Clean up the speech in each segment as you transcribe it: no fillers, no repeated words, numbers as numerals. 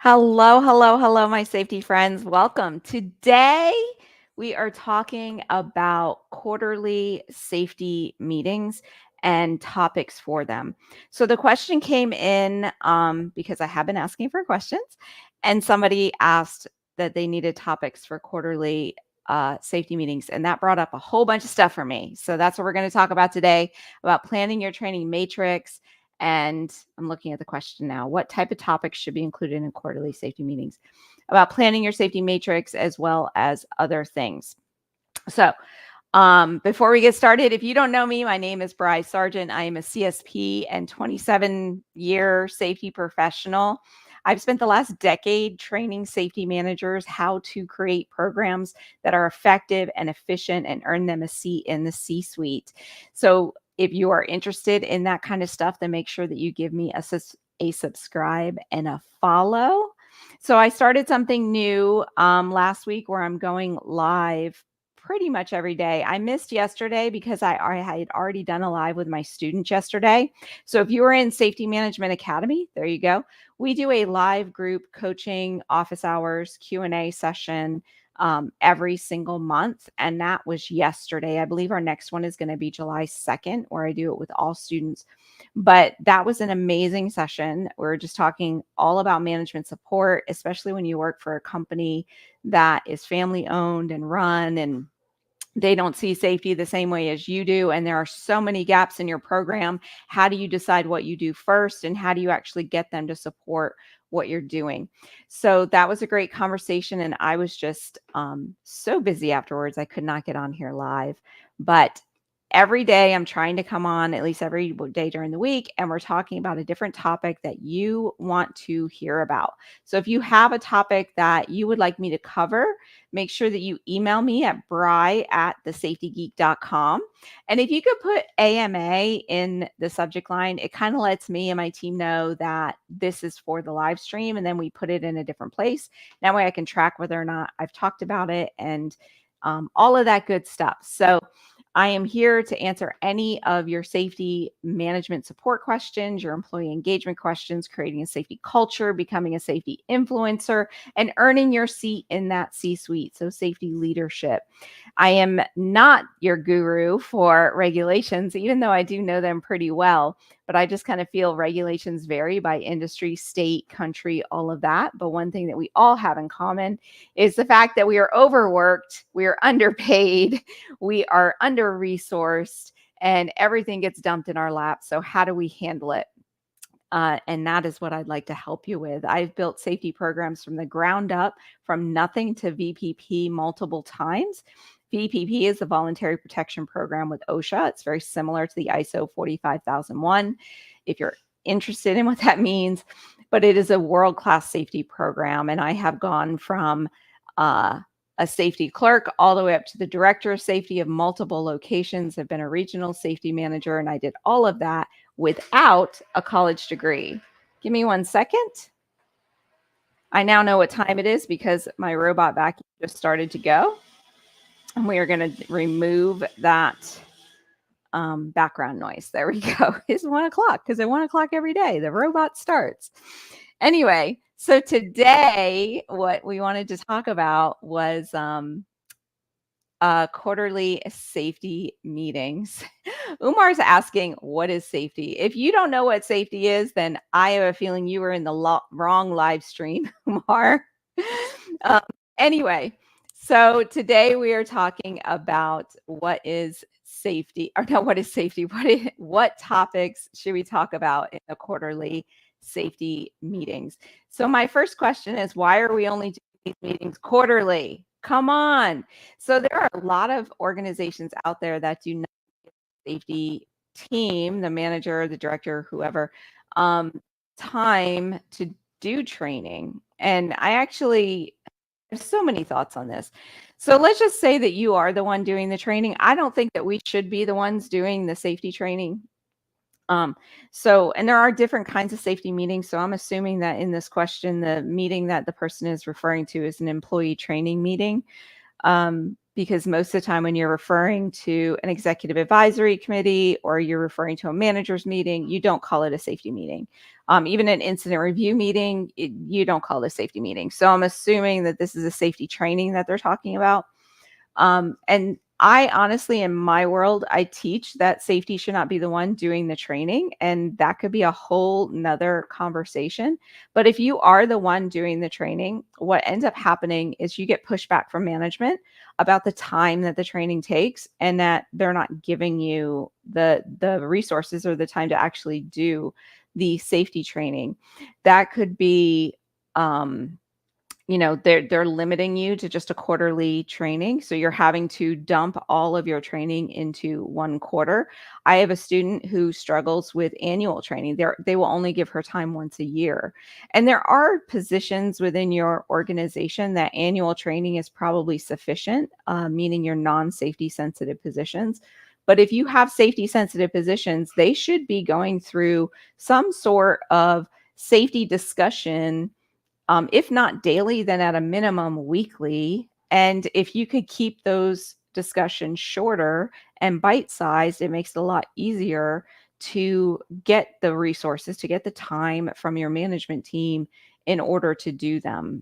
Hello, hello, hello, my safety friends. Welcome. Today, we are talking about quarterly safety meetings and topics for them. So, the question came in because I have been asking for questions, and somebody asked that they needed topics for quarterly safety meetings, and that brought up a whole bunch of stuff for me. So, that's what we're going to talk about today about planning your training matrix. And I'm looking at the question now. What type of topics should be included in quarterly safety meetings? About planning your safety matrix as well as other things. So, before we get started, if you don't know me, my name is Bri Sargent. I am a CSP and 27-year safety professional. I've spent the last decade training safety managers how to create programs that are effective and efficient and earn them a seat in the C-suite. So if you are interested in that kind of stuff, then make sure that you give me a subscribe and a follow. So I started something new last week where I'm going live pretty much every day. I missed yesterday because I had already done a live with my students yesterday. So if you are in Safety Management Academy, there you go. We do a live group coaching, office hours, Q&A session every single month. And that was yesterday. I believe our next one is going to be July 2nd, where I do it with all students. But that was an amazing session. We're just talking all about management support, especially when you work for a company that is family owned and run, and they don't see safety the same way as you do. And there are so many gaps in your program. How do you decide what you do first? And how do you actually get them to support what you're doing? So that was a great conversation. And I was just so busy afterwards. I could not get on here live. But every day I'm trying to come on at least every day during the week, and we're talking about a different topic that you want to hear about. So if you have a topic that you would like me to cover, make sure that you email me at bri@thesafetygeek.com. And if you could put AMA in the subject line, it kind of lets me and my team know that this is for the live stream, and then we put it in a different place. That way I can track whether or not I've talked about it and all of that good stuff. So I am here to answer any of your safety management support questions, your employee engagement questions, creating a safety culture, becoming a safety influencer, and earning your seat in that C-suite. So safety leadership. I am not your guru for regulations, even though I do know them pretty well, but I just kind of feel regulations vary by industry, state, country, all of that. But one thing that we all have in common is the fact that we are overworked, we are underpaid, we are under-resourced, and everything gets dumped in our lap. So how do we handle it? And that is what I'd like to help you with. I've built safety programs from the ground up, from nothing to VPP multiple times. VPP is the Voluntary Protection Program with OSHA. It's very similar to the ISO 45001, if you're interested in what that means. But it is a world-class safety program. And I have gone from a safety clerk all the way up to the director of safety of multiple locations. I've been a regional safety manager, and I did all of that without a college degree. Give me 1 second. I now know what time it is because my robot vacuum just started to go. And we are going to remove that background noise. There we go. It's 1 o'clock because at 1 o'clock every day, the robot starts. Anyway, so today, what we wanted to talk about was quarterly safety meetings. Umar's asking, what is safety? If you don't know what safety is, then I have a feeling you were in the wrong live stream, Umar. um, anyway, so today we are talking about what is safety, or no, what is safety? What topics should we talk about in the quarterly safety meetings? So my first question is, why are we only doing these meetings quarterly? Come on. So there are a lot of organizations out there that do not give the safety team, the manager, the director, whoever, time to do training. And I actually have so many thoughts on this. So let's just say that you are the one doing the training. I don't think that we should be the ones doing the safety training. And there are different kinds of safety meetings. So I'm assuming that in this question, the meeting that the person is referring to is an employee training meeting. because most of the time when you're referring to an executive advisory committee or you're referring to a manager's meeting, you don't call it a safety meeting. Even an incident review meeting, you don't call it a safety meeting. So I'm assuming that this is a safety training that they're talking about. And I honestly, in my world, I teach that safety should not be the one doing the training. And that could be a whole nother conversation. But if you are the one doing the training, what ends up happening is you get pushback from management about the time that the training takes and that they're not giving you the resources or the time to actually do the safety training. That could be they're limiting you to just a quarterly training. So you're having to dump all of your training into one quarter. I have a student who struggles with annual training. They will only give her time once a year. And there are positions within your organization that annual training is probably sufficient, meaning your non-safety sensitive positions. But if you have safety sensitive positions, they should be going through some sort of safety discussion, if not daily, then at a minimum weekly. And if you could keep those discussions shorter and bite-sized, it makes it a lot easier to get the resources, to get the time from your management team in order to do them.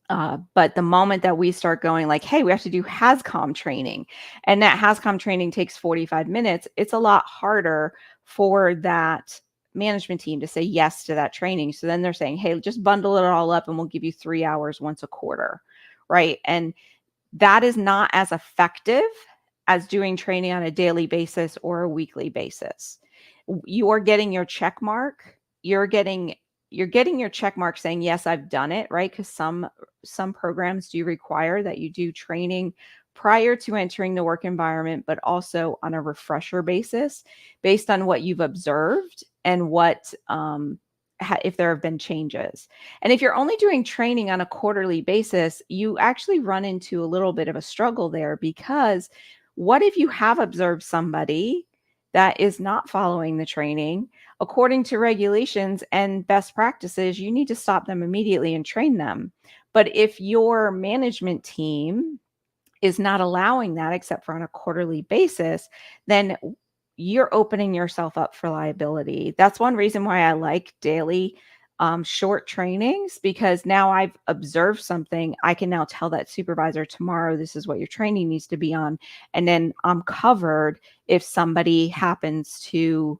But the moment that we start going like, hey, we have to do HAZCOM training, and that HAZCOM training takes 45 minutes, it's a lot harder for that management team to say yes to that training. So then they're saying, hey, just bundle it all up and we'll give you 3 hours once a quarter, right? And that is not as effective as doing training on a daily basis or a weekly basis. You are getting your check mark. You're getting your check mark saying, yes, I've done it, right? Because some programs do require that you do training prior to entering the work environment, but also on a refresher basis based on what you've observed and what if there have been changes. And if you're only doing training on a quarterly basis, you actually run into a little bit of a struggle there, because what if you have observed somebody that is not following the training according to regulations and best practices? You need to stop them immediately and train them. But if your management team is not allowing that except for on a quarterly basis, then you're opening yourself up for liability. That's one reason why I like daily short trainings, because now I've observed something. I can now tell that supervisor tomorrow, this is what your training needs to be on. And then I'm covered if somebody happens to,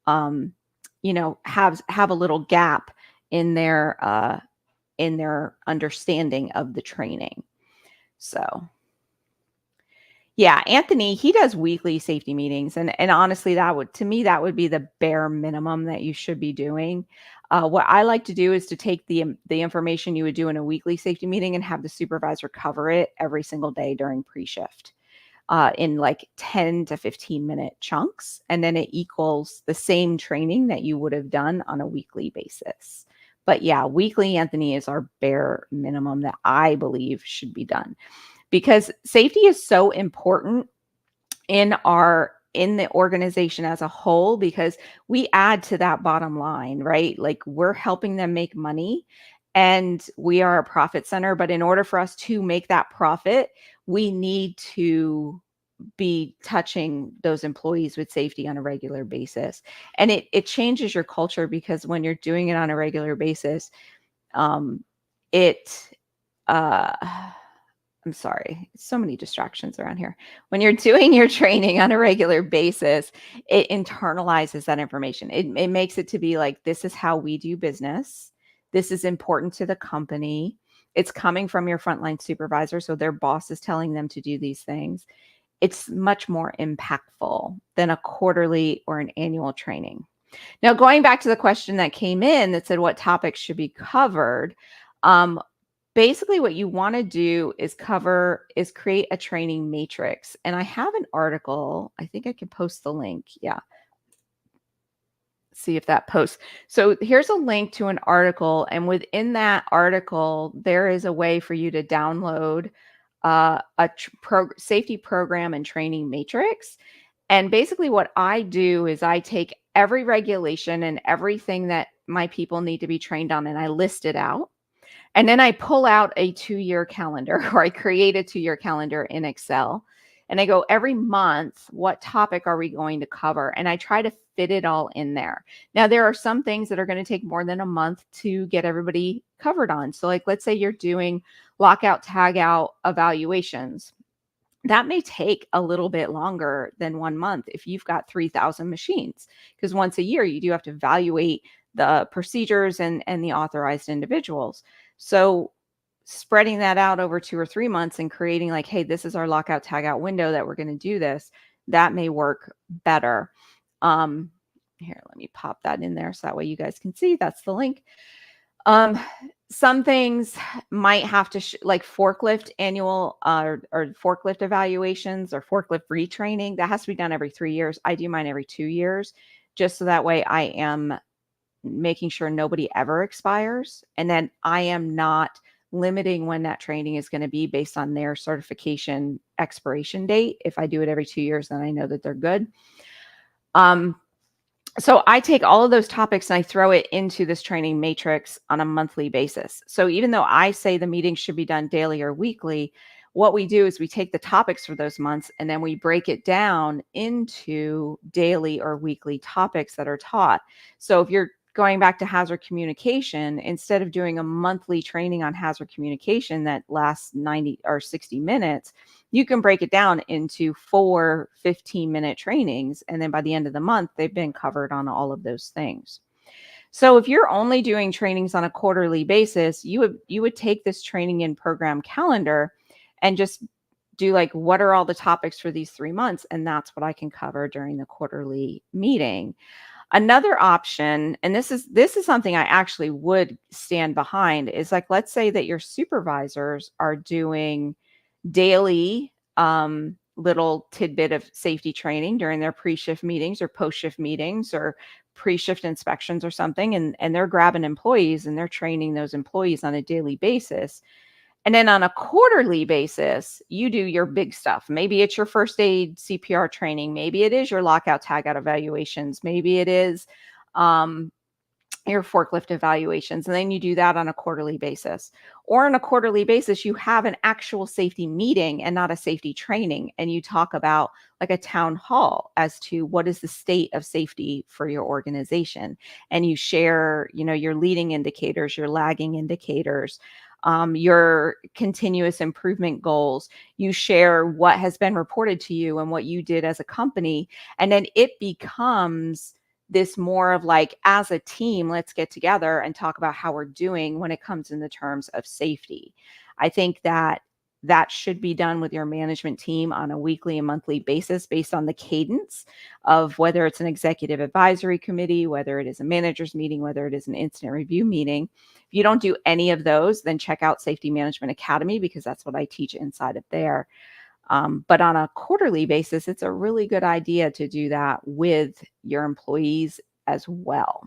have a little gap in their understanding of the training. So yeah, Anthony, he does weekly safety meetings. And honestly, that would be the bare minimum that you should be doing. What I like to do is to take the information you would do in a weekly safety meeting and have the supervisor cover it every single day during pre-shift in like 10 to 15-minute chunks. And then it equals the same training that you would have done on a weekly basis. But yeah, weekly, Anthony, is our bare minimum that I believe should be done, because safety is so important in the organization as a whole, because we add to that bottom line, right? Like, we're helping them make money and we are a profit center. But in order for us to make that profit, we need to be touching those employees with safety on a regular basis. And it changes your culture, because when you're doing it on a regular basis, I'm sorry, so many distractions around here. When you're doing your training on a regular basis, it internalizes that information. It makes it to be like, this is how we do business. This is important to the company. It's coming from your frontline supervisor, so their boss is telling them to do these things. It's much more impactful than a quarterly or an annual training. Now, going back to the question that came in that said what topics should be covered, basically what you want to do is create a training matrix. And I have an article. I think I can post the link. Yeah. See if that posts. So here's a link to an article. And within that article, there is a way for you to download a safety program and training matrix. And basically what I do is I take every regulation and everything that my people need to be trained on, and I list it out. And then I pull out a 2-year calendar or I create a 2-year calendar in Excel. And I go, every month, what topic are we going to cover? And I try to fit it all in there. Now, there are some things that are going to take more than a month to get everybody covered on. So, like, let's say you're doing lockout, tag out evaluations. That may take a little bit longer than 1 month if you've got 3,000 machines, because once a year you do have to evaluate the procedures and the authorized individuals. So spreading that out over 2 or 3 months and creating like, hey, this is our lockout tag out window that we're going to do this, that may work better. Here, let me pop that in there so that way you guys can see. That's the link. Some things might have to like forklift annual or forklift evaluations or forklift retraining. That has to be done every 3 years. I do mine every 2 years, just so that way I am making sure nobody ever expires. And then I am not limiting when that training is going to be based on their certification expiration date. If I do it every 2 years, then I know that they're good. So I take all of those topics and I throw it into this training matrix on a monthly basis. So even though I say the meetings should be done daily or weekly, what we do is we take the topics for those months and then we break it down into daily or weekly topics that are taught. So if you're going back to hazard communication, instead of doing a monthly training on hazard communication that lasts 90 or 60 minutes, you can break it down into 4 15-minute trainings. And then by the end of the month, they've been covered on all of those things. So if you're only doing trainings on a quarterly basis, you would take this training in program calendar and just do like, what are all the topics for these 3 months? And that's what I can cover during the quarterly meeting. Another option, and this is something I actually would stand behind, is like, let's say that your supervisors are doing daily little tidbit of safety training during their pre-shift meetings or post-shift meetings or pre-shift inspections or something, and they're grabbing employees and they're training those employees on a daily basis. And then on a quarterly basis, you do your big stuff. Maybe it's your first aid CPR training. Maybe it is your lockout tagout evaluations. Maybe it is your forklift evaluations. And then you do that on a quarterly basis. Or on a quarterly basis, you have an actual safety meeting and not a safety training. And you talk about like a town hall as to what is the state of safety for your organization. And you share, your leading indicators, your lagging indicators, your continuous improvement goals. You share what has been reported to you and what you did as a company. And then it becomes this more of like, as a team, let's get together and talk about how we're doing when it comes in the terms of safety. I think that should be done with your management team on a weekly and monthly basis based on the cadence of whether it's an executive advisory committee, whether it is a manager's meeting, whether it is an incident review meeting. If you don't do any of those, then check out Safety Management Academy, because that's what I teach inside of there. But on a quarterly basis, it's a really good idea to do that with your employees as well.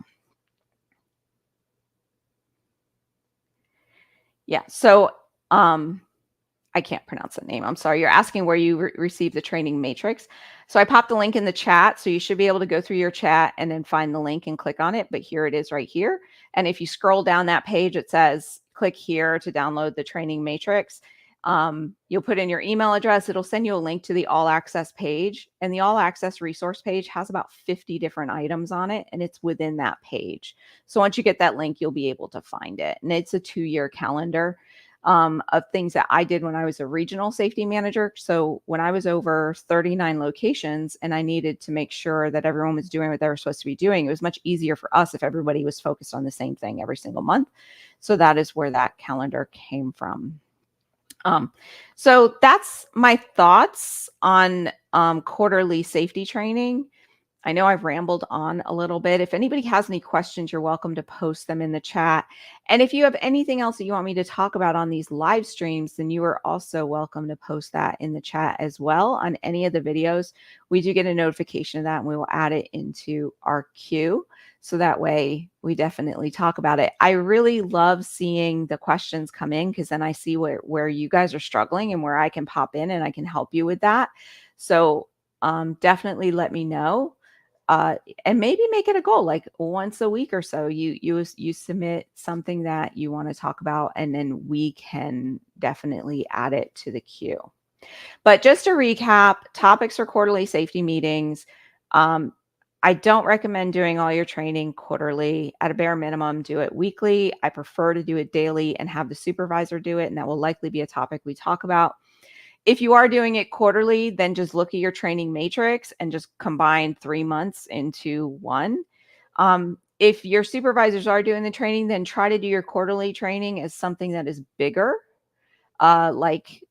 Yeah. So I can't pronounce that name. I'm sorry. You're asking where you receive the training matrix. So I popped the link in the chat. So you should be able to go through your chat and then find the link and click on it. But here it is right here. And if you scroll down that page, it says click here to download the training matrix. You'll put in your email address. It'll send you a link to the all access page, and the all access resource page has about 50 different items on it, and it's within that page. So once you get that link, you'll be able to find it. And it's a 2-year calendar of things that I did when I was a regional safety manager. So when I was over 39 locations and I needed to make sure that everyone was doing what they were supposed to be doing, it was much easier for us if everybody was focused on the same thing every single month. So that is where that calendar came from. So that's my thoughts on quarterly safety training. I know I've rambled on a little bit. If anybody has any questions, you're welcome to post them in the chat. And if you have anything else that you want me to talk about on these live streams, then you are also welcome to post that in the chat as well on any of the videos. We do get a notification of that, and we will add it into our queue. So that way we definitely talk about it. I really love seeing the questions come in, because then I see where you guys are struggling and where I can pop in and I can help you with that. So definitely let me know. and maybe make it a goal, like once a week or so, you submit something that you want to talk about, and then we can definitely add it to the queue. But just to recap, topics for quarterly safety meetings. Um, I don't recommend doing all your training quarterly. At a bare minimum, do it weekly. I prefer to do it daily and have the supervisor do it, and that will likely be a topic we talk about. If you are doing it quarterly, then just look at your training matrix and just combine 3 months into one. If your supervisors are doing the training, then try to do your quarterly training as something that is bigger, like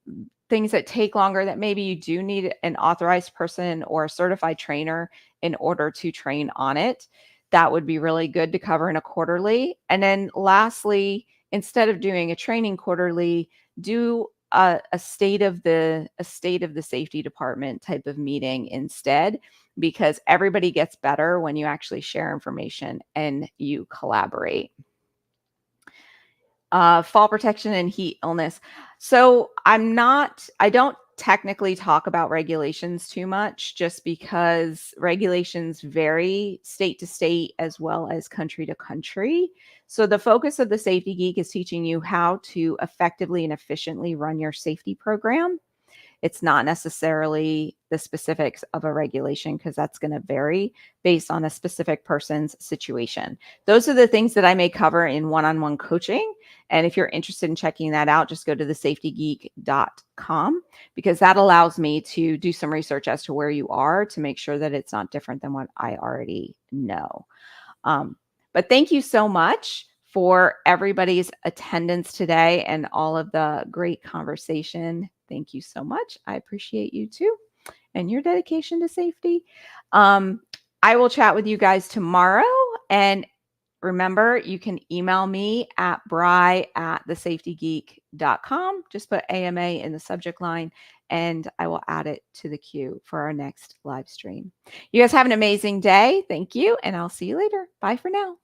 things that take longer, that maybe you do need an authorized person or a certified trainer in order to train on it. That would be really good to cover in a quarterly. And then lastly, instead of doing a training quarterly, do a state of the safety department type of meeting instead, because everybody gets better when you actually share information and you collaborate. Fall protection and heat illness. So I don't technically talk about regulations too much, just because regulations vary state to state as well as country to country. So the focus of the Safety Geek is teaching you how to effectively and efficiently run your safety program. It's not necessarily the specifics of a regulation, because that's going to vary based on a specific person's situation. Those are the things that I may cover in one-on-one coaching. And if you're interested in checking that out, just go to thesafetygeek.com, because that allows me to do some research as to where you are to make sure that it's not different than what I already know. But thank you so much for everybody's attendance today and all of the great conversation. Thank you so much. I appreciate you too, and your dedication to safety. I will chat with you guys tomorrow. And remember, you can email me at bri@thesafetygeek.com. Just put AMA in the subject line, and I will add it to the queue for our next live stream. You guys have an amazing day. Thank you, and I'll see you later. Bye for now.